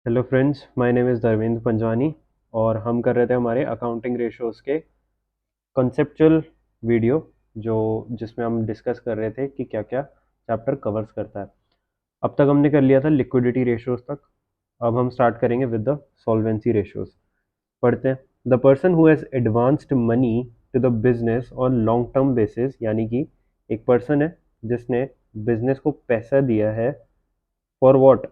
Hello friends, my name is Dharmendra Panjwani और हम कर रहे थे हमारे अकाउंटिंग रेशियोज़ के कॉन्सेप्चुअल वीडियो जो जिसमें हम डिस्कस कर रहे थे कि क्या क्या चैप्टर कवर्स करता है। अब तक हमने कर लिया था लिक्विडिटी रेशियोज़ तक। अब हम स्टार्ट करेंगे विद द सॉल्वेंसी रेशियोज़। पढ़ते हैं। The person who has advanced money to the business on long term basis, यानी कि एक पर्सन है जिसने बिजनेस को पैसा दिया है for what,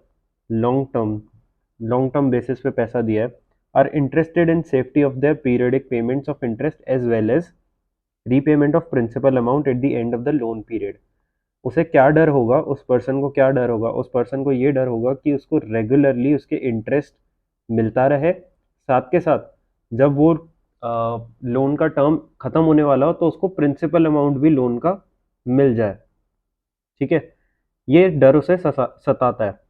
long term basis पे पैसा दिया है, are interested in safety of their periodic payments of interest as well as repayment of principal amount at the end of the loan period. उसे क्या डर होगा, उस पर्सन को क्या डर होगा, उस पर्सन को ये डर होगा कि उसको रेगुलरली उसके इंटरेस्ट मिलता रहे, साथ के साथ जब वो लोन का टर्म खत्म होने वाला हो तो उसको प्रिंसिपल अमाउंट भी लोन का मिल जाए। ठीक है, ये डर उसे सताता है।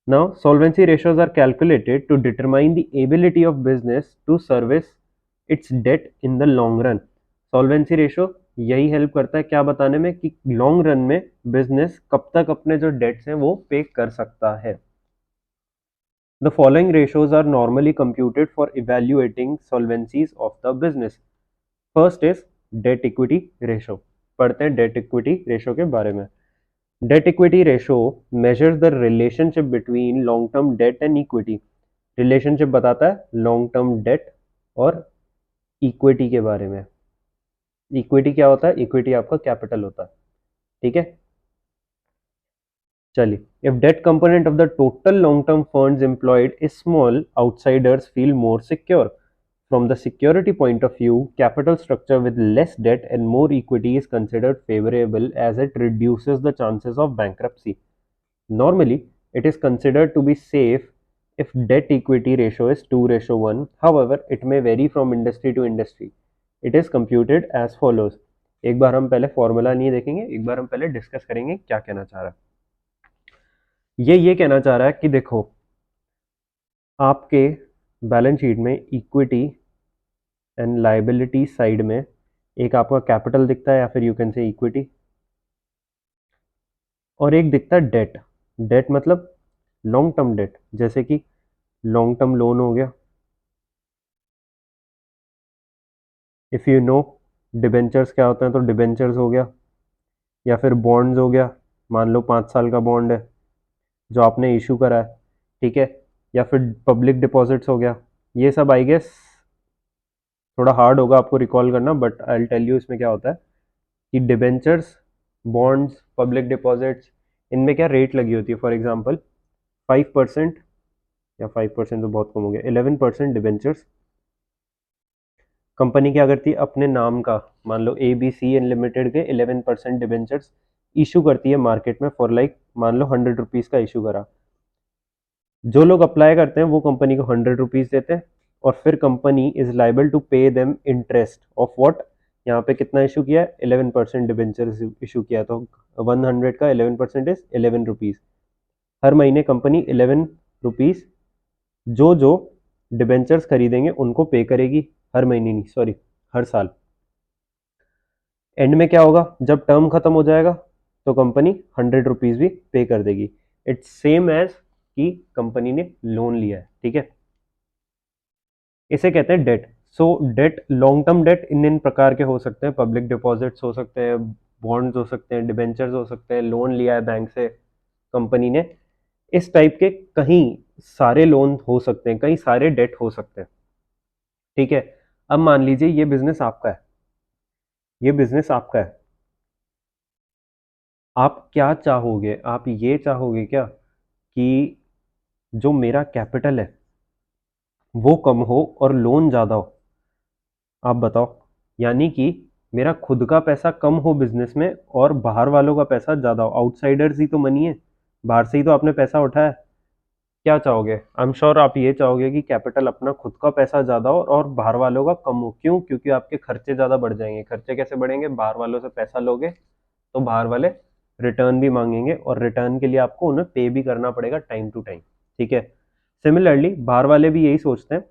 Now, solvency ratios are calculated to determine the ability of business to service its debt in the long run. Solvency ratio यही हेल्प करता है क्या बताने में कि लॉन्ग रन में बिजनेस कब तक अपने जो डेट्स हैं वो पे कर सकता है। The following ratios are normally computed for evaluating solvencies of the business. First is debt equity ratio. पढ़ते हैं debt equity ratio के बारे में। Debt equity ratio measures the relationship between long term debt and equity. Relationship बताता है long term debt और equity के बारे में। इक्विटी क्या होता है? इक्विटी आपका कैपिटल होता है। ठीक है, चलिए। If debt component of the total long term funds employed is small, outsiders feel more secure. From the security point of view, capital structure with less debt and more equity is considered favorable as it reduces the chances of bankruptcy. Normally, it is considered to be safe if debt equity ratio is 2:1. However, it may vary from industry to industry. It is computed as follows. एक बार हम पहले formula नहीं देखेंगे, एक बार हम पहले discuss करेंगे क्या कहना चाह रहा है। ये कहना चाह रहा है कि देखो, आपके बैलेंस शीट में इक्विटी एंड लाइबिलिटी साइड में एक आपका कैपिटल दिखता है या फिर यू कैन से इक्विटी, और एक दिखता है डेट। डेट मतलब लॉन्ग टर्म डेट, जैसे कि लॉन्ग टर्म लोन हो गया, इफ़ यू नो डिबेंचर्स क्या होते हैं तो डिबेंचर्स हो गया, या फिर बॉन्ड्स हो गया। मान लो 5 साल का बॉन्ड है जो आपने इशू करा है, ठीक है, या फिर पब्लिक डिपॉजिट्स हो गया। ये सब आई गेस थोड़ा हार्ड होगा आपको रिकॉल करना, but I will tell you इसमें क्या होता है कि डिबेंचर्स, बॉन्ड्स, पब्लिक डिपॉजिट्स, इनमें क्या रेट लगी होती है। फॉर एग्जाम्पल 5%, या 5% तो बहुत कम हो गया, 11% डिबेंचर्स कंपनी क्या करती है अपने नाम का, मान लो ABC एन लिमिटेड के 11% डिबेंचर्स इशू करती है मार्केट में फॉर लाइक मान लो 100 रुपीज़ का इशू करा। जो लोग अप्लाई करते हैं वो कंपनी को 100 रुपीज़ देते हैं और फिर company is liable to pay them interest of what. यहाँ पे कितना इशू किया है? 11% डिबेंचर्स इशू किया, तो 100 का 11% इज 11 रुपीज़। हर महीने कंपनी 11 रुपीज़ जो जो डिबेंचर्स खरीदेंगे उनको पे करेगी, हर महीने नहीं, सॉरी, हर साल। एंड में क्या होगा, जब टर्म खत्म हो जाएगा तो कंपनी 100 रुपीज़ भी पे कर देगी। इट्स सेम एज कि कंपनी ने लोन लिया है। ठीक है, इसे कहते हैं डेट। सो डेट, लॉन्ग टर्म डेट इन प्रकार के हो सकते हैं। पब्लिक डिपॉजिट्स हो सकते हैं, बॉन्ड्स हो सकते हैं, डिबेंचर्स हो सकते हैं, लोन लिया है बैंक से कंपनी ने, इस टाइप के कहीं सारे लोन हो सकते हैं, कई सारे डेट हो सकते हैं। ठीक है, अब मान लीजिए ये बिजनेस आपका है, ये बिजनेस आपका है। आप क्या चाहोगे? आप ये चाहोगे क्या कि जो मेरा कैपिटल है वो कम हो और लोन ज़्यादा हो? आप बताओ। यानी कि मेरा खुद का पैसा कम हो बिजनेस में और बाहर वालों का पैसा ज़्यादा हो। आउटसाइडर्स ही तो मनी है, बाहर से ही तो आपने पैसा उठाया। क्या चाहोगे? आई एम श्योर आप ये चाहोगे कि कैपिटल अपना खुद का पैसा ज़्यादा हो और बाहर वालों का कम हो। क्यों? क्योंकि आपके खर्चे ज़्यादा बढ़ जाएंगे। खर्चे कैसे बढ़ेंगे? बाहर वालों से पैसा लोगे तो बाहर वाले रिटर्न भी मांगेंगे और रिटर्न के लिए आपको उन्हें पे भी करना पड़ेगा टाइम टू टाइम। ठीक है, सिमिलरली बाहर वाले भी यही सोचते हैं।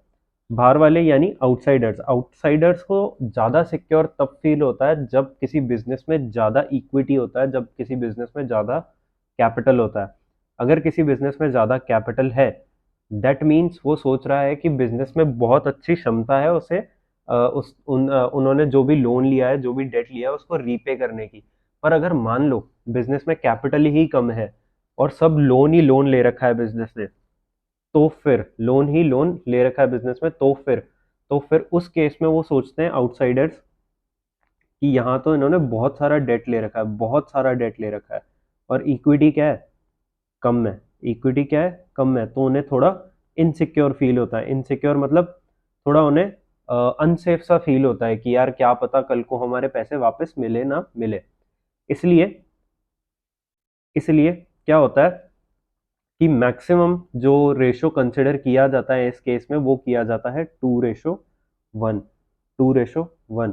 बाहर वाले यानी आउटसाइडर्स, आउटसाइडर्स को ज़्यादा सिक्योर तब फील होता है जब किसी बिजनेस में ज़्यादा इक्विटी होता है, जब किसी बिजनेस में ज़्यादा कैपिटल होता है। अगर किसी बिजनेस में ज़्यादा कैपिटल है दैट मीन्स वो सोच रहा है कि बिजनेस में बहुत अच्छी क्षमता है उसे उन्होंने जो भी लोन लिया है, जो भी डेट लिया है, उसको रीपे करने की। पर अगर मान लो बिजनेस में कैपिटल ही कम है और सब लोन ही लोन ले रखा है बिजनेस ने, तो फिर लोन ही लोन ले रखा है बिजनेस में, तो फिर उस केस में वो सोचते हैं आउटसाइडर्स कि यहाँ तो इन्होंने बहुत सारा डेट ले रखा है, बहुत सारा डेट ले रखा है, और इक्विटी क्या है, कम है। इक्विटी क्या है, कम है, तो उन्हें थोड़ा इनसिक्योर फील होता है। इनसिक्योर मतलब थोड़ा उन्हें अनसेफ सा फील होता है कि यार क्या पता कल को हमारे पैसे वापस मिले ना मिले। इसलिए इसलिए क्या होता है कि मैक्सिमम जो रेशो कंसिडर किया जाता है इस केस में, वो किया जाता है 2:1। 2:1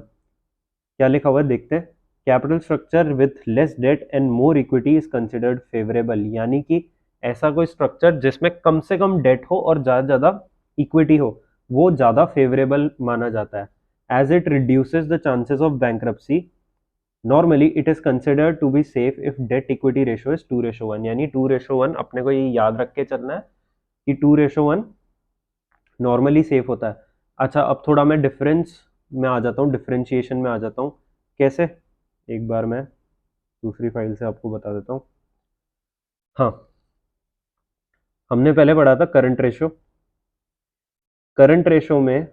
क्या लिखा हुआ है देखते हैं। Capital structure with less debt and more equity is considered favourable, यानी कि ऐसा कोई स्ट्रक्चर जिसमें कम से कम डेट हो और ज़्यादा ज़्यादा इक्विटी हो, वो ज़्यादा फेवरेबल माना जाता है। As it reduces the chances of bankruptcy, normally it is considered to be safe if debt equity ratio is 2:1, यानी 2:1 अपने को ये याद रख के चलना है कि 2:1 नॉर्मली सेफ होता है। अच्छा, अब थोड़ा मैं डिफरेंस में आ जाता हूँ, डिफरेंशिएशन में आ जाता हूँ। कैसे, एक बार मैं दूसरी फाइल से आपको बता देता हूँ। हाँ, हमने पहले पढ़ा था करंट रेशो। करंट रेशो में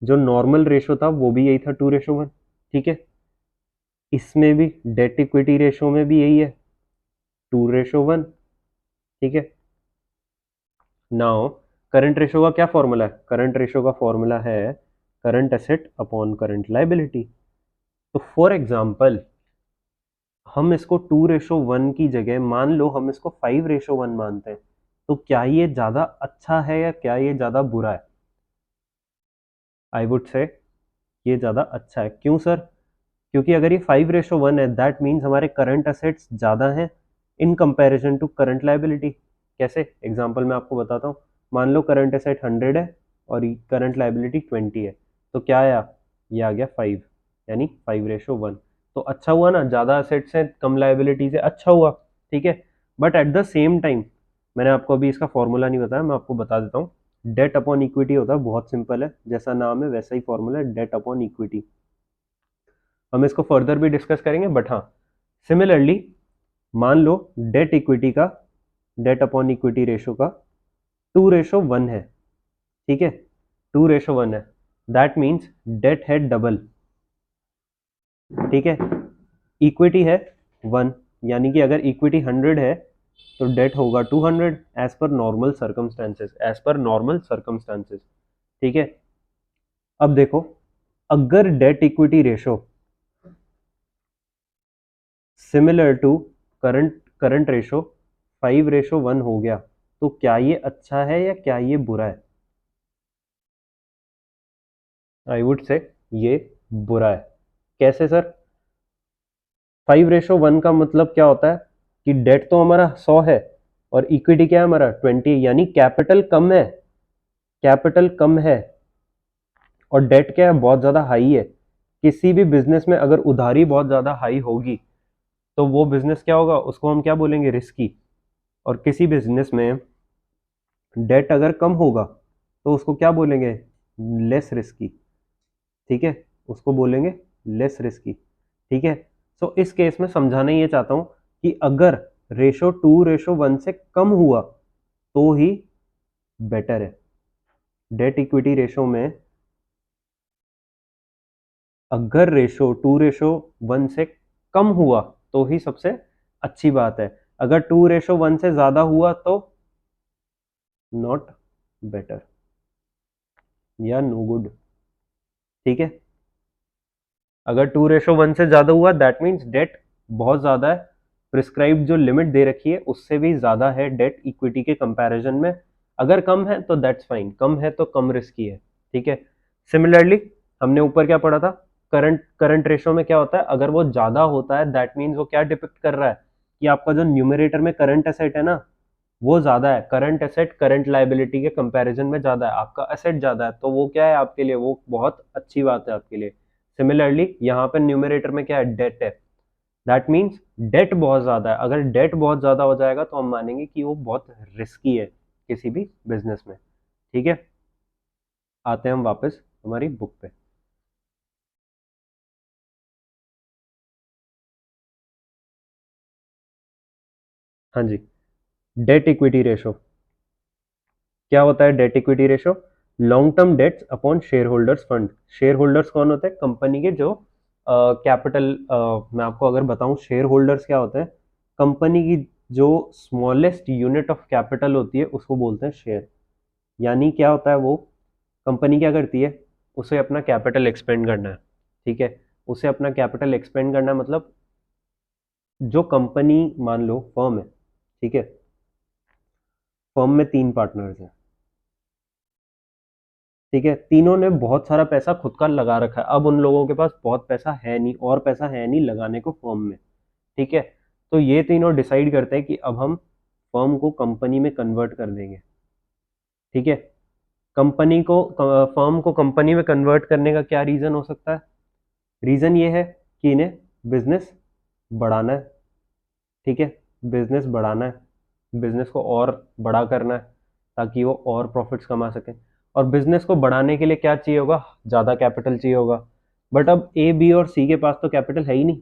जो नॉर्मल रेशो था वो भी यही था, 2:1। ठीक है, इसमें भी डेट इक्विटी रेशो में भी यही है, 2:1। ठीक है, नाउ करंट रेशो का क्या फॉर्मूला है? करंट रेशो का फॉर्मूला है current asset upon current liability. तो फॉर एग्जांपल हम इसको 2:1 की जगह मान लो हम इसको 5:1 मानते हैं, तो क्या ये ज्यादा अच्छा है या क्या ये ज्यादा बुरा है? आई वुड से ये ज्यादा अच्छा है। क्यों सर? क्योंकि अगर ये 5:1 है, दैट मीन्स हमारे करंट असेट्स ज्यादा हैं in comparison to current liability. कैसे? एग्जांपल मैं आपको बताता हूँ। मान लो करंट असेट 100 है और करंट लाइबिलिटी 20 है, तो क्या आया? ये आ गया 5, यानी 5:1। तो अच्छा हुआ ना, ज्यादा असेट्स है कम लाइबिलिटी से, अच्छा हुआ। ठीक है, but at the same time मैंने आपको अभी इसका फॉर्मूला नहीं बताया, मैं आपको बता देता हूँ। डेट अपॉन इक्विटी होता है, बहुत सिंपल है, जैसा नाम है वैसा ही फॉर्मूला है, डेट अपॉन इक्विटी। हम इसको फर्दर भी डिस्कस करेंगे, बट हाँ, सिमिलरली मान लो डेट इक्विटी का, डेट अपॉन इक्विटी रेशो का 2:1 है। ठीक है, 2:1 है, दैट मीन्स डेट है डबल। ठीक है, इक्विटी है 1, यानी कि अगर इक्विटी 100 है तो डेट होगा 200, as per normal circumstances, as per normal circumstances. ठीक है, अब देखो, अगर debt equity ratio similar to current current ratio 5:1 हो गया, तो क्या ये अच्छा है या क्या ये बुरा है? आई वुड से ये बुरा है। कैसे सर? 5:1 का मतलब क्या होता है कि डेट तो हमारा 100 है और इक्विटी क्या है हमारा 20, यानी कैपिटल कम है, कैपिटल कम है और डेट क्या है, बहुत ज्यादा हाई है। किसी भी बिजनेस में अगर उधारी बहुत ज्यादा हाई होगी तो वो बिजनेस क्या होगा, उसको हम क्या बोलेंगे, रिस्की। और किसी बिजनेस में डेट अगर कम होगा तो उसको क्या बोलेंगे, लेस रिस्की। ठीक है, उसको बोलेंगे लेस रिस्की। ठीक है, सो इस केस में समझाना ये चाहता हूं कि अगर रेशो 2:1 से कम हुआ तो ही बेटर है। डेट इक्विटी रेशो में अगर रेशो 2:1 से कम हुआ तो ही सबसे अच्छी बात है। अगर 2:1 से ज्यादा हुआ तो नॉट बेटर या नो गुड। ठीक है, अगर 2:1 से ज्यादा हुआ दैट मीन्स डेट बहुत ज्यादा है, प्रिस्क्राइब जो लिमिट दे रखी है उससे भी ज्यादा है डेट इक्विटी के कंपैरिजन में। अगर कम है तो दैट्स फाइन, कम है तो कम रिस्की है। ठीक है, सिमिलरली हमने ऊपर क्या पढ़ा था, करंट करंट रेशो में क्या होता है, अगर वो ज्यादा होता है दैट मीन्स वो क्या डिपिक्ट कर रहा है कि आपका जो न्यूमरेटर में करंट एसेट है ना, वो ज्यादा है, करंट एसेट करंट लाइबिलिटी के कंपैरिजन में ज्यादा है, आपका एसेट ज्यादा है, तो वो क्या है आपके लिए, वो बहुत अच्छी बात है आपके लिए। सिमिलरली यहाँ पे न्यूमरेटर में क्या है, डेट है, दैट मीन्स डेट बहुत ज्यादा है। अगर डेट बहुत ज्यादा हो जाएगा तो हम मानेंगे कि वो बहुत रिस्की है। किसी भी बिजनेस में। ठीक है, आते हैं हम वापस हमारी बुक पे। हाँ जी, डेट इक्विटी रेशो क्या होता है? Date equity ratio long term debts upon share holders fund. Share holders कौन होते हैं? कंपनी के जो कैपिटल, मैं आपको अगर बताऊं शेयर होल्डर्स क्या होते हैं, कंपनी की जो स्मॉलेस्ट यूनिट ऑफ कैपिटल होती है उसको बोलते हैं शेयर। यानी क्या होता है वो, कंपनी क्या करती है, उसे अपना कैपिटल एक्सपेंड करना है। ठीक है, उसे अपना कैपिटल एक्सपेंड करना है, मतलब जो कंपनी, मान लो फर्म है, ठीक है, फर्म में तीन पार्टनर्स हैं, ठीक है, तीनों ने बहुत सारा पैसा खुद का लगा रखा है। अब उन लोगों के पास बहुत पैसा है नहीं, और पैसा है नहीं लगाने को फर्म में। ठीक है, तो ये तीनों डिसाइड करते हैं कि अब हम फर्म को कंपनी में कन्वर्ट कर देंगे। ठीक है, कंपनी को फर्म को कंपनी में कन्वर्ट करने का क्या रीजन हो सकता है? रीजन ये है कि इन्हें बिजनेस बढ़ाना है। ठीक है, बिजनेस बढ़ाना है, बिजनेस को और बड़ा करना है ताकि वो और प्रॉफिट्स कमा सकें। और बिजनेस को बढ़ाने के लिए क्या चाहिए होगा? ज़्यादा कैपिटल चाहिए होगा। बट अब ए बी और सी के पास तो कैपिटल है ही नहीं,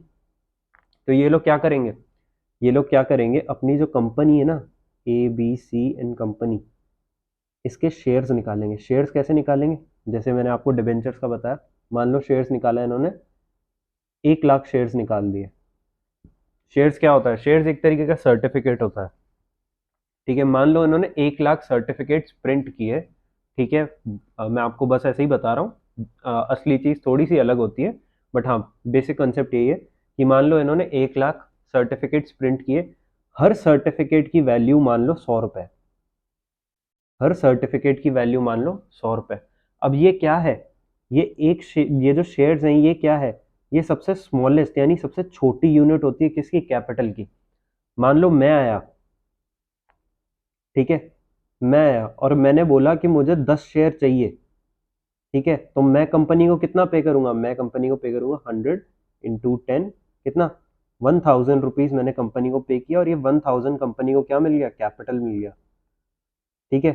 तो ये लोग क्या करेंगे? ये लोग क्या करेंगे, अपनी जो कंपनी है ना, A B C and company, इसके शेयर्स निकालेंगे। शेयर्स कैसे निकालेंगे? जैसे मैंने आपको डिबेंचर्स का बताया, मान लो शेयर्स निकाला इन्होंने, 1 लाख शेयर्स निकाल दिए। शेयर्स क्या होता है? शेयर्स एक तरीके का सर्टिफिकेट होता है। ठीक है, मान लो इन्होंने 1 लाख सर्टिफिकेट्स प्रिंट किए। ठीक है, मैं आपको बस ऐसे ही बता रहा हूँ, असली चीज़ थोड़ी सी अलग होती है, बट हाँ बेसिक कंसेप्ट यही है कि मान लो इन्होंने 1 लाख सर्टिफिकेट्स प्रिंट किए, हर सर्टिफिकेट की वैल्यू मान लो 100 रुपए, हर सर्टिफिकेट की वैल्यू मान लो 100 रुपए। अब ये क्या है? ये ये जो शेयर्स हैं ये क्या है? ये सबसे स्मॉलेस्ट यानी सबसे छोटी यूनिट होती है किसकी? कैपिटल की। मान लो मैं आया, ठीक है, मैं आया और मैंने बोला कि मुझे 10 शेयर चाहिए। ठीक है, तो मैं कंपनी को कितना पे करूंगा? मैं कंपनी को पे करूंगा 100 × 10, कितना? 1000 रुपीज मैंने कंपनी को पे किया, और ये 1000 कंपनी को क्या मिल गया? कैपिटल मिल गया। ठीक है,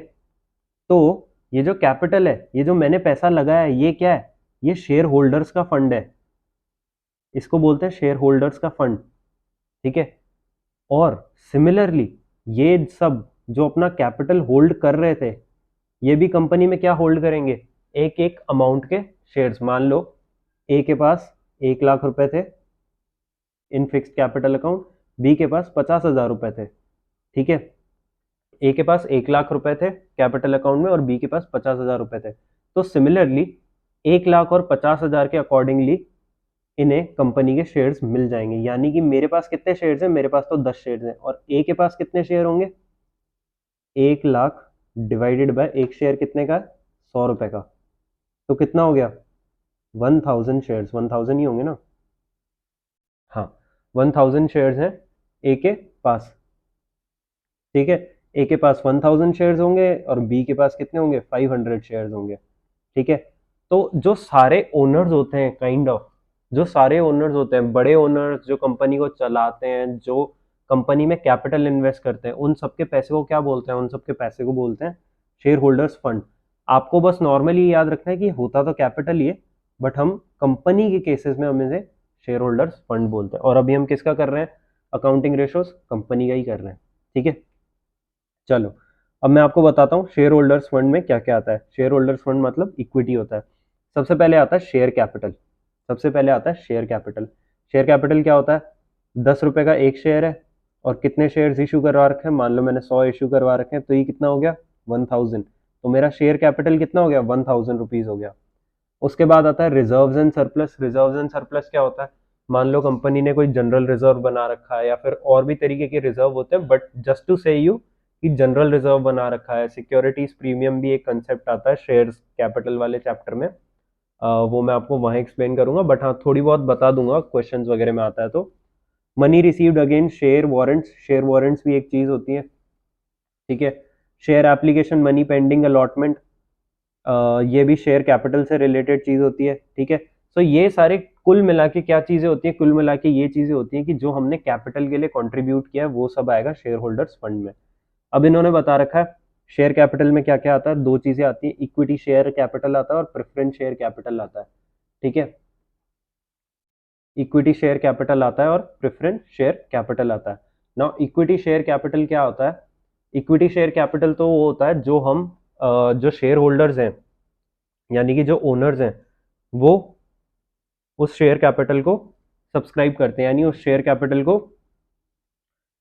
तो ये जो कैपिटल है, ये जो मैंने पैसा लगाया है, ये क्या है? ये शेयर होल्डर्स का फंड है, इसको बोलते हैं शेयर होल्डर्स का फंड। ठीक है, और सिमिलरली ये सब जो अपना कैपिटल होल्ड कर रहे थे, ये भी कंपनी में क्या होल्ड करेंगे? एक एक अमाउंट के शेयर्स। मान लो ए के पास 1 लाख रुपए थे in fixed capital account, B के पास 50,000 रुपए थे। ठीक है, ए के पास 1 लाख रुपए थे कैपिटल अकाउंट में और बी के पास 50,000 रुपए थे। तो सिमिलरली 1 लाख और 50,000 के अकॉर्डिंगली इन्हें कंपनी के शेयर्स मिल जाएंगे। यानी कि मेरे पास कितने शेयर्स हैं? मेरे पास तो 10 शेयर्स हैं, और ए के पास कितने शेयर होंगे? 1 लाख डिवाइडेड बाय एक शेयर कितने का है? 100 रुपए का। तो कितना हो गया? 1000 शेयर्स, 1000 ही होंगे ना? हाँ, 1000 शेयर्स हैं ए के पास। ठीक है, ए के पास 1000 शेयर्स होंगे और बी के पास कितने होंगे? 500 शेयर्स होंगे। ठीक है, तो जो सारे ओनर्स होते हैं, काइंड ऑफ जो सारे ओनर्स होते हैं, बड़े ओनर्स जो कंपनी को चलाते हैं, जो कंपनी में कैपिटल इन्वेस्ट करते हैं, उन सबके पैसे को क्या बोलते हैं? उन सबके पैसे को बोलते हैं शेयर होल्डर्स फंड। आपको बस नॉर्मली याद रखना है कि होता तो कैपिटल ही है, बट हम कंपनी के केसेस में हम इसे शेयर होल्डर्स फंड बोलते हैं। और अभी हम किसका कर रहे हैं? अकाउंटिंग रेशोस कंपनी का ही कर रहे हैं। ठीक है, चलो अब मैं आपको बताता हूँ शेयर होल्डर्स फंड में क्या क्या आता है। शेयर होल्डर्स फंड मतलब इक्विटी होता है। सबसे पहले आता है शेयर कैपिटल। सबसे पहले आता है शेयर कैपिटल। शेयर कैपिटल क्या होता है? 10 रुपए का एक शेयर है, और कितने शेयर इशू करवा रखे हैं? मान लो मैंने 100 इशू करवा रखे हैं, तो ये कितना हो गया? 1000। तो मेरा शेयर कैपिटल कितना हो गया? 1000 रुपीज हो गया। उसके बाद आता है reserves and surplus. Reserves and surplus क्या होता है? मान लो कंपनी ने कोई जनरल रिजर्व बना रखा है, या फिर और भी तरीके के रिजर्व होते हैं, बट जस्ट टू से यू कि जनरल रिजर्व बना रखा है। सिक्योरिटीज प्रीमियम भी एक कंसेप्ट आता है शेयर्स कैपिटल वाले चैप्टर में, वो मैं आपको वहां एक्सप्लेन करूंगा, बट हाँ थोड़ी बहुत बता दूंगा, क्वेश्चंस वगैरह में आता है तो। Money received against share warrants. Share warrants भी एक चीज होती है। ठीक है, share application money pending allotment, ये भी शेयर कैपिटल से रिलेटेड चीज होती है। ठीक है, तो ये सारे कुल मिला के क्या चीजें होती हैं? कुल मिला के ये चीजें होती हैं कि जो हमने कैपिटल के लिए कंट्रीब्यूट किया है वो सब आएगा शेयर होल्डर्स फंड में। अब इन्होंने बता रखा है शेयर कैपिटल में क्या क्या आता है, दो चीजें आती है, इक्विटी शेयर कैपिटल आता है और प्रेफरेंस शेयर कैपिटल आता है। ठीक है, इक्विटी शेयर कैपिटल आता है और प्रेफरेंस शेयर कैपिटल आता है। नाउ इक्विटी शेयर कैपिटल क्या होता है? इक्विटी शेयर कैपिटल तो वो होता है जो हम जो शेयर होल्डर्स हैं, यानी कि जो ओनर्स हैं, वो उस शेयर कैपिटल को सब्सक्राइब करते हैं, यानी उस शेयर कैपिटल को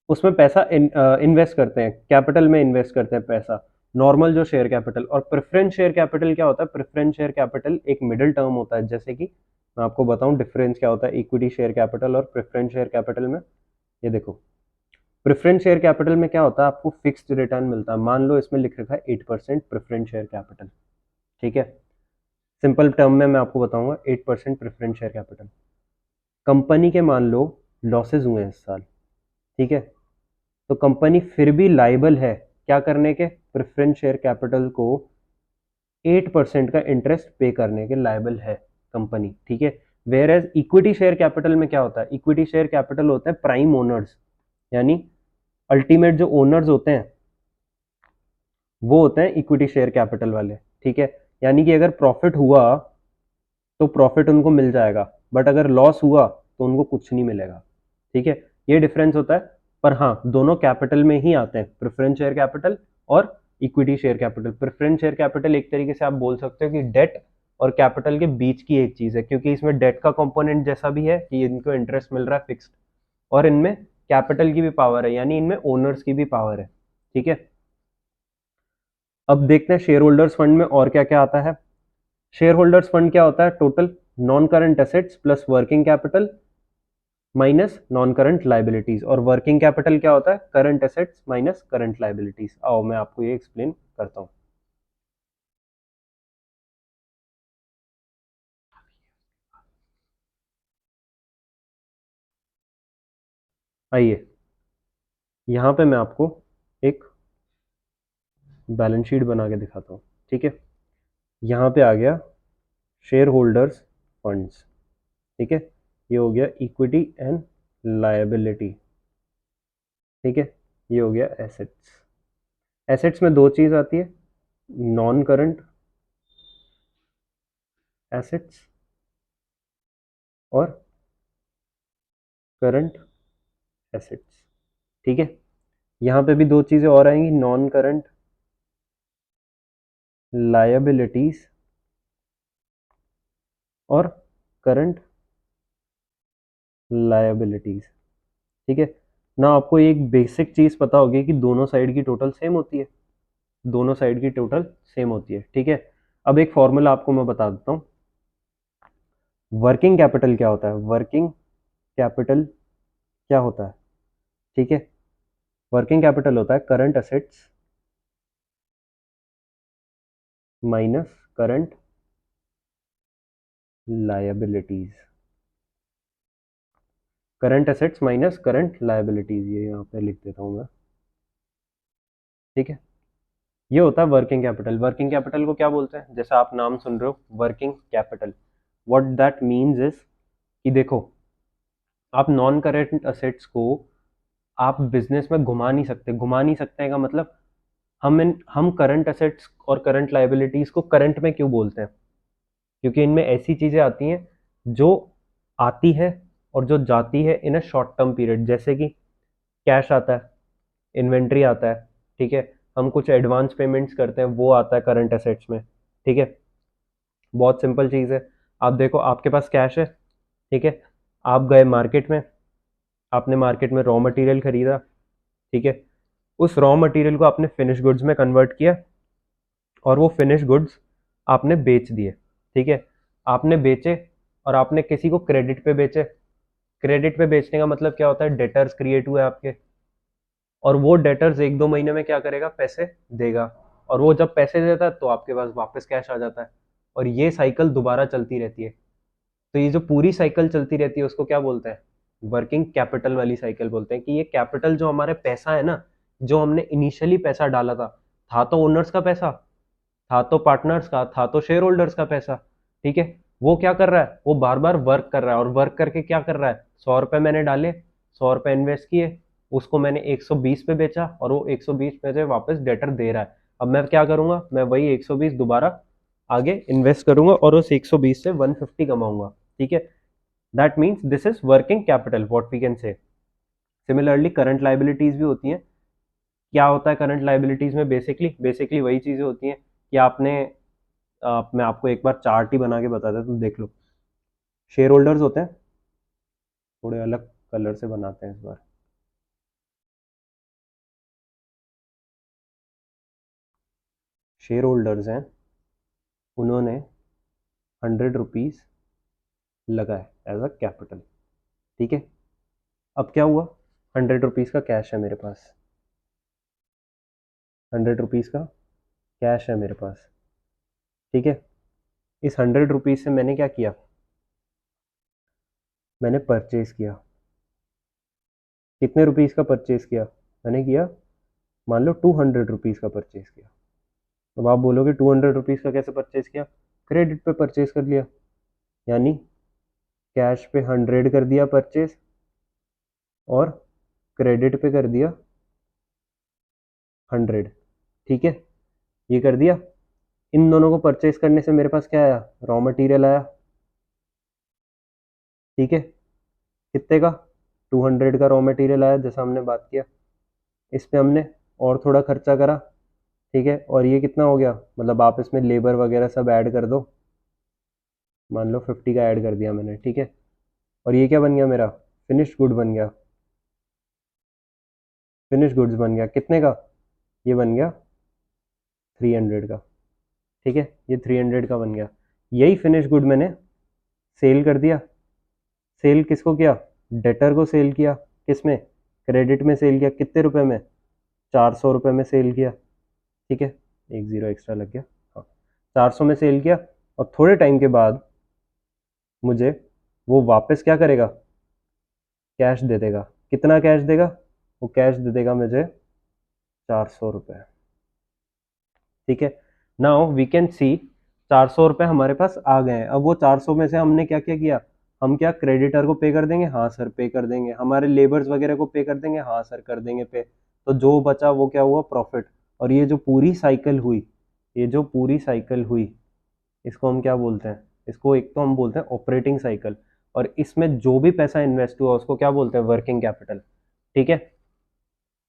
उसमें पैसा इन्वेस्ट करते हैं, कैपिटल में इन्वेस्ट करते हैं पैसा, नॉर्मल जो शेयर कैपिटल। और प्रेफरेंस शेयर कैपिटल क्या होता है? प्रेफरेंस शेयर कैपिटल एक मिडिल टर्म होता है, जैसे कि मैं आपको बताऊं डिफरेंस क्या होता है इक्विटी शेयर कैपिटल और प्रेफरेंस शेयर कैपिटल में। ये देखो, प्रेफरेंस शेयर कैपिटल में क्या होता है, आपको फिक्स्ड रिटर्न मिलता है। मान लो इसमें लिख रखा है 8% प्रेफरेंस शेयर कैपिटल। ठीक है, सिंपल टर्म में मैं आपको बताऊंगा 8% प्रेफरेंस शेयर कैपिटल। कंपनी के मान लो लॉसेज हुए हैं इस साल, ठीक है, तो कंपनी फिर भी लाइबल है क्या करने के? प्रेफरेंस शेयर कैपिटल को 8% का इंटरेस्ट पे करने के लाइबल है कंपनी। ठीक है, where as equity share capital में क्या होता है? इक्विटी शेयर कैपिटल होता है प्राइम ओनर्स, यानी अल्टीमेट जो ओनर्स होते हैं वो होते हैं इक्विटी शेयर कैपिटल वाले। ठीक है, यानी कि अगर प्रॉफिट हुआ तो प्रॉफिट उनको मिल जाएगा, बट अगर लॉस हुआ तो उनको कुछ नहीं मिलेगा। ठीक है, ये डिफरेंस होता है। पर हाँ, दोनों कैपिटल में ही आते हैं, प्रेफरेंस शेयर कैपिटल और equity share capital. Preference share capital एक तरीके से आप बोल सकते हो कि डेट और कैपिटल के बीच की एक चीज है, क्योंकि इसमें डेट का कंपोनेंट जैसा भी है कि इनको इंटरेस्ट मिल रहा है फिक्स्ड, और इनमें कैपिटल की भी पावर है, यानी इनमें ओनर्स की भी पावर है। ठीक है, अब देखते हैं शेयर होल्डर्स फंड में और क्या क्या आता है। शेयर होल्डर्स फंड क्या होता है? Total non current assets plus working capital minus non current liabilities. और वर्किंग कैपिटल क्या होता है? Current assets minus current liabilities. आओ मैं आपको ये एक्सप्लेन करता हूं। आइए, यहां पे मैं आपको एक बैलेंस शीट बना के दिखाता हूं। ठीक है, यहां पे आ गया शेयर होल्डर्स फंड्स। ठीक है, ये हो गया इक्विटी एंड लायबिलिटी। ठीक है, ये हो गया एसेट्स। एसेट्स में दो चीज आती है, नॉन करंट एसेट्स और करंट एसेट्स। ठीक है, यहां पे भी दो चीजें और आएंगी, नॉन करंट लायबिलिटीज और करंट लायबिलिटीज। ठीक है ना, आपको एक बेसिक चीज पता होगी कि दोनों साइड की टोटल सेम होती है, दोनों साइड की टोटल सेम होती है। ठीक है, अब एक फॉर्मूला आपको मैं बता देता हूँ। वर्किंग कैपिटल क्या होता है? वर्किंग कैपिटल क्या होता है? ठीक है, वर्किंग कैपिटल होता है current assets minus current liabilities. Current assets minus current liabilities, ये यहाँ पे लिख देता हूँ मैं। ठीक है, ये होता है वर्किंग कैपिटल। वर्किंग कैपिटल को क्या बोलते हैं? जैसा आप नाम सुन रहे हो, working capital, what that means is कि देखो, आप नॉन करंट असेट्स को आप बिजनेस में घुमा नहीं सकते। घुमा नहीं सकते हैं का मतलब, हम करंट असेट्स और करंट लायबिलिटीज को करंट में क्यों बोलते हैं? क्योंकि इनमें ऐसी चीजें आती हैं जो आती है और जो जाती है इन अ शॉर्ट टर्म पीरियड, जैसे कि कैश आता है, इन्वेंट्री आता है। ठीक है, हम कुछ एडवांस पेमेंट्स करते हैं, वो आता है करंट एसेट्स में। ठीक है, बहुत सिंपल चीज़ है। आप देखो, आपके पास कैश है, ठीक है, आप गए मार्केट में, आपने मार्केट में रॉ मटेरियल खरीदा। ठीक है, उस रॉ मटेरियल को आपने फिनिश गुड्स में कन्वर्ट किया और वो फिनिश गुड्स आपने बेच दिए। ठीक है, आपने बेचे और आपने किसी को क्रेडिट पे बेचे। क्रेडिट पे बेचने का मतलब क्या होता है? डेटर्स क्रिएट हुए आपके, और वो डेटर्स एक दो महीने में क्या करेगा? पैसे देगा, और वो जब पैसे देता है तो आपके पास वापस कैश आ जाता है, और ये साइकिल दोबारा चलती रहती है। तो ये जो पूरी साइकिल चलती रहती है उसको क्या बोलते हैं? वर्किंग कैपिटल वाली साइकिल बोलते हैं। कि ये कैपिटल जो हमारे पैसा है ना, जो हमने इनिशियली पैसा डाला था तो ओनर्स का पैसा, था तो पार्टनर्स का, था तो शेयर होल्डर्स का पैसा। ठीक है, वो क्या कर रहा है? वो बार बार वर्क कर रहा है, और वर्क करके क्या कर रहा है? 100 रुपए मैंने डाले, 100 रुपए इन्वेस्ट किए, उसको मैंने 120 पे बेचा, और वो 120 पे से वापस डेटर दे रहा है। अब मैं क्या करूंगा, मैं वही 120 दोबारा आगे इन्वेस्ट करूंगा और उस 120 से 150 कमाऊंगा, ठीक है। That means this is working capital, what we can say. Similarly current liabilities भी होती हैं। क्या होता है करंट लाइबिलिटीज में? बेसिकली वही चीजें होती हैं कि आपने मैं आपको एक बार चार्ट ही बना के बताता तो देख लो। शेयर होल्डर्स होते हैं, थोड़े अलग कलर से बनाते हैं इस बार। शेयर होल्डर्स हैं, उन्होंने 100 रुपीज लगाए एज अ कैपिटल, ठीक है। अब क्या हुआ, 100 रुपीज का कैश है मेरे पास, 100 रुपीज का कैश है मेरे पास, ठीक है। इस 100 रुपीज से मैंने क्या किया, मैंने परचेज किया। कितने रुपीज का परचेज किया? मैंने किया, मान लो 200 रुपीज का परचेज किया। अब आप बोलोगे 200 रुपीज का कैसे परचेज किया? क्रेडिट पे परचेज कर लिया, यानी कैश पे 100 कर दिया परचेज और क्रेडिट पे कर दिया 100, ठीक है। ये कर दिया। इन दोनों को परचेज करने से मेरे पास क्या आया, रॉ मटेरियल आया, ठीक है। कितने का? 200 का रॉ मटेरियल आया, जैसा हमने बात किया। इस पे हमने और थोड़ा खर्चा करा, ठीक है। और ये कितना हो गया, मतलब आप इसमें लेबर वगैरह सब ऐड कर दो, मान लो 50 का ऐड कर दिया मैंने, ठीक है। और ये क्या बन गया मेरा, फिनिश्ड गुड बन गया। फिनिश गुड्स बन गया कितने का, ये बन गया 300 का, ठीक है। ये 300 का बन गया। यही फिनिश गुड मैंने सेल कर दिया। सेल किसको किया? डेटर को सेल किया। किस में? क्रेडिट में सेल किया। कितने रुपए में? 400 रुपये में सेल किया, ठीक है। एक जीरो एक्स्ट्रा लग गया, हाँ। 400 में सेल किया और थोड़े टाइम के बाद मुझे वो वापस क्या करेगा, कैश दे देगा। कितना कैश देगा? वो कैश दे देगा मुझे 400 रुपये, ठीक है। नाउ वी कैन सी 400 रुपये हमारे पास आ गए हैं। अब वो 400 में से हमने क्या क्या किया, हम क्या क्रेडिटर को पे कर देंगे? हाँ सर पे कर देंगे। हमारे लेबर्स वगैरह को पे कर देंगे? हाँ सर कर देंगे पे। तो जो बचा वो क्या हुआ, प्रॉफिट। और ये जो पूरी साइकिल हुई, ये जो पूरी साइकिल हुई, इसको हम क्या बोलते हैं? इसको एक तो हम बोलते हैं ऑपरेटिंग साइकिल, और इसमें जो भी पैसा इन्वेस्ट हुआ उसको क्या बोलते हैं, वर्किंग कैपिटल, ठीक है।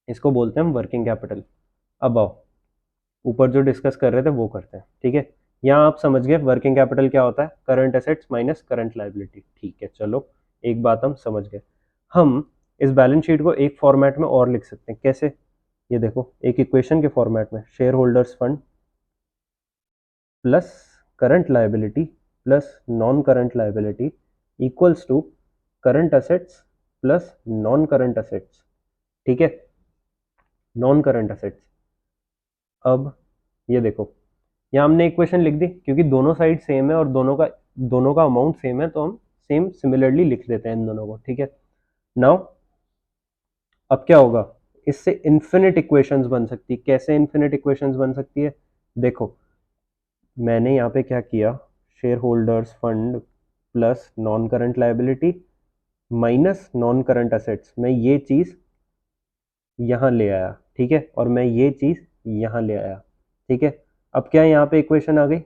इसको बोलते हैं हम वर्किंग कैपिटल। अब आओ ऊपर जो डिस्कस कर रहे थे वो करते हैं, ठीक है। यहाँ आप समझ गए वर्किंग कैपिटल क्या होता है, current assets minus current liability, ठीक है। चलो एक बात हम समझ गए। हम इस बैलेंस शीट को एक फॉर्मेट में और लिख सकते हैं, कैसे? ये देखो, एक इक्वेशन के फॉर्मेट में, share holders fund plus current liability plus non current liability equals to current assets plus non current assets, ठीक है। Non current assets. अब ये देखो, यहाँ हमने इक्वेशन लिख दी क्योंकि दोनों साइड सेम है और दोनों का अमाउंट सेम है, तो हम सेम सिमिलरली लिख देते हैं इन दोनों को, ठीक है। नाउ अब क्या होगा, इससे इन्फिनिट इक्वेशंस बन सकती है। कैसे इन्फिनिट इक्वेशंस बन सकती है? देखो, मैंने यहाँ पे क्या किया, share holders fund plus non current liability minus non current assets, मैं ये चीज़ यहाँ ले आया, ठीक है। और मैं ये चीज़ यहाँ ले आया, ठीक है। अब क्या यहाँ पे इक्वेशन आ गई,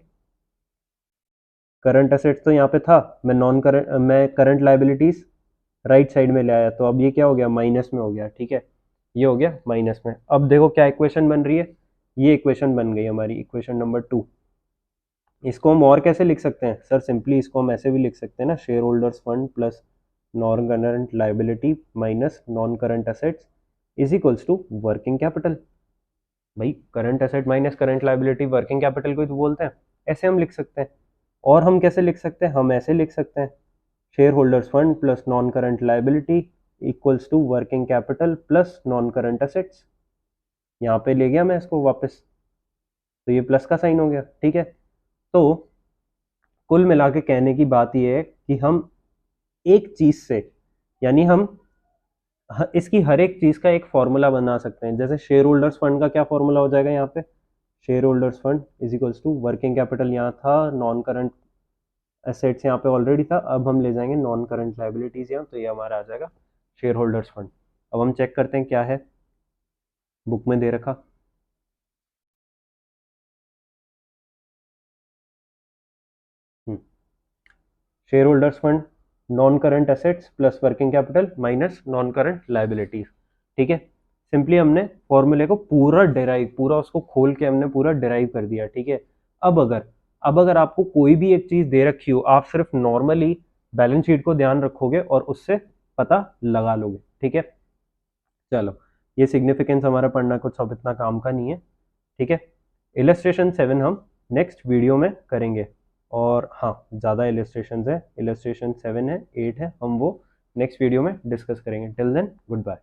करंट असेट्स तो यहाँ पे था, मैं करंट लाइबिलिटीज राइट साइड में ले आया, तो अब ये क्या हो गया, माइनस में हो गया, ठीक है। ये हो गया माइनस में। अब देखो क्या इक्वेशन बन रही है, ये इक्वेशन बन गई हमारी, इक्वेशन नंबर 2। इसको हम और कैसे लिख सकते हैं सर? सिंपली इसको हम ऐसे भी लिख सकते हैं ना, share holders fund plus non current liability minus non current assets is equals to working capital. भाई current asset minus current liability working capital को ही तो बोलते हैं। ऐसे हम लिख सकते हैं। और हम कैसे लिख सकते हैं? हम ऐसे लिख सकते हैं, share holders fund plus non current liability equals to working capital plus non current assets. यहाँ पे ले गया मैं इसको वापस, तो ये प्लस का साइन हो गया, ठीक है। तो कुल मिला के कहने की बात ये है कि हम एक चीज से, यानी हम इसकी हर एक चीज का एक फॉर्मूला बना सकते हैं। जैसे शेयर होल्डर्स फंड का क्या फॉर्मूला हो जाएगा यहाँ पे, share holders fund is equals to working capital यहाँ था, नॉन करंट एसेट्स यहाँ पे ऑलरेडी था, अब हम ले जाएंगे नॉन करंट लाइबिलिटीज यहाँ, तो ये हमारा आ जाएगा शेयर होल्डर्स फंड। अब हम चेक करते हैं क्या है बुक में दे रखा। Share holders fund non current assets plus working capital minus non current liabilities. ठीक है, सिंपली हमने फॉर्मूले को पूरा डिराइव, पूरा उसको खोल के हमने पूरा डिराइव कर दिया। ठीक है, अब अगर आपको कोई भी एक चीज दे रखी हो, आप सिर्फ नॉर्मली बैलेंस शीट को ध्यान रखोगे और उससे पता लगा लोगे। ठीक है, चलो, ये सिग्निफिकेंस हमारा पढ़ना कुछ अब इतना काम का नहीं है। ठीक है, इलस्ट्रेशन 7 हम नेक्स्ट वीडियो में करेंगे। और हाँ, ज़्यादा इलस्ट्रेशन है, इलस्ट्रेशन 7 है, 8 है, हम वो नेक्स्ट वीडियो में डिस्कस करेंगे। Till then good bye.